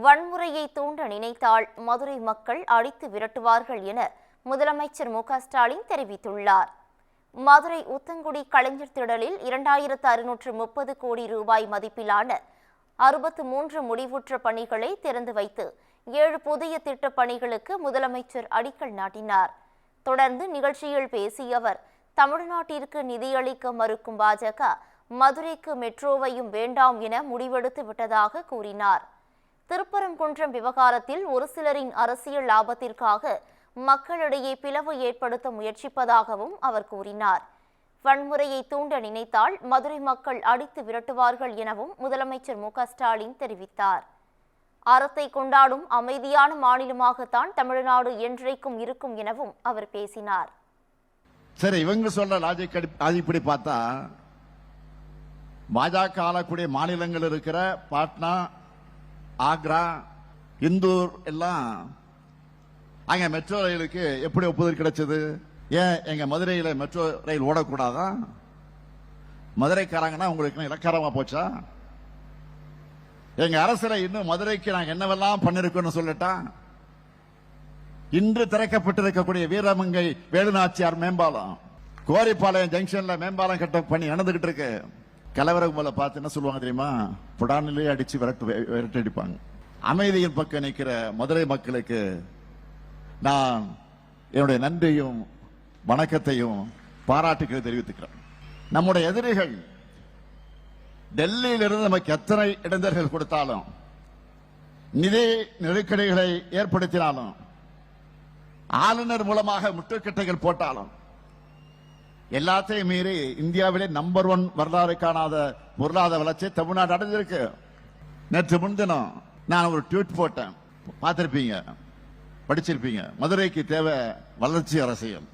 வன்முறையை தூண்ட நினைத்தால் மதுரை மக்கள் அடித்து விரட்டுவார்கள் என முதலமைச்சர் மு.க.ஸ்டாலின் தெரிவித்துள்ளார். மதுரை உத்தங்குடி கலைஞர் திடலில் 2630 கோடி ரூபாய் மதிப்பிலான 63 முடிவுற்ற பணிகளை திறந்து வைத்து 7 புதிய திட்டப் பணிகளுக்கு முதலமைச்சர் அடிக்கல் நாட்டினார். தொடர்ந்து நிகழ்ச்சியில் பேசிய அவர், தமிழ்நாட்டிற்கு நிதியளிக்க மறுக்கும் பாஜக மதுரைக்கு மெட்ரோவையும் வேண்டாம் என முடிவெடுத்து விட்டதாக கூறினார். திருப்பரங்குன்றம் விவகாரத்தில் ஒரு சிலரின் அரசியல் லாபத்திற்காக மக்களிடையே பிளவு ஏற்படுத்த முயற்சிப்பதாகவும் அவர் கூறினார். வன்முறையை தூண்ட நினைத்தால் மதுரை மக்கள் அடித்து விரட்டுவார்கள் எனவும் முதலமைச்சர் மு.க.ஸ்டாலின் தெரிவித்தார். அறத்தை கொண்டாடும் அமைதியான மாநிலமாகத்தான் தமிழ்நாடு என்றைக்கும் இருக்கும் எனவும் அவர் பேசினார். சரி, இவங்க சொல்ற லாஜிக் இப்படி பார்த்தா பாஜக ஆளக்கூடிய மாநிலங்கள் இருக்கிற பாட்னா, ஆக்ரா, இந்தூர் எல்லாம் அங்க மெட்ரோ ரயிலுக்கு எப்படி ஒப்புதல் கிடைச்சது? ஏன் எங்க மதுரையில மெட்ரோ ரயில் ஓடக்கூடாதா? மதுரைக்காரங்கன்னா உங்களுக்கு இலக்காரமா போச்சா? எங்க அரசுல இன்னும் மதுரைக்கு நாங்க என்னவெல்லாம் பண்ணிருக்கோம்னு சொல்லட்டா, இன்று திறக்கப்பட்டிருக்கக்கூடிய வீரமங்கை வேலுநாச்சியார் மேம்பாலம், கோரிப்பாளையம் ஜங்ஷன்ல மேம்பாலம் கட்ட பணி நடந்துகிட்டு இருக்கு. கலவரம் போல பார்த்து என்ன சொல்லுவாங்க தெரியுமா? புடானிலே அடிச்சு விரட்டடிப்பாங்க. அமைதியின் பக்கம் நிற்கிற மதுரை மக்களுக்கு நான் என்னுடைய நன்றியும் வணக்கத்தையும் பாராட்டுகளை தெரிவித்துக்கிறேன். நம்முடைய எதிரிகள் டெல்லியிலிருந்து நமக்கு எத்தனை இடைஞ்சல்கள் கொடுத்தாலும், நிதி நெருக்கடிகளை ஏற்படுத்தினாலும், ஆளுநர் மூலமாக முட்டுக்கட்டைகள் போட்டாலும், எல்லாத்தையும் மீறி இந்தியாவிலே நம்பர் 1 வரலாறு காணாத பொருளாதார வளர்ச்சி தமிழ்நாடு அடைஞ்சிருக்கு. நேற்று முன்தினம் நான் ஒரு ட்வீட் போட்டேன், பார்த்திருப்பீங்க, படிச்சிருப்பீங்க. மதுரைக்கு தேவை வளர்ச்சி அரசியல்.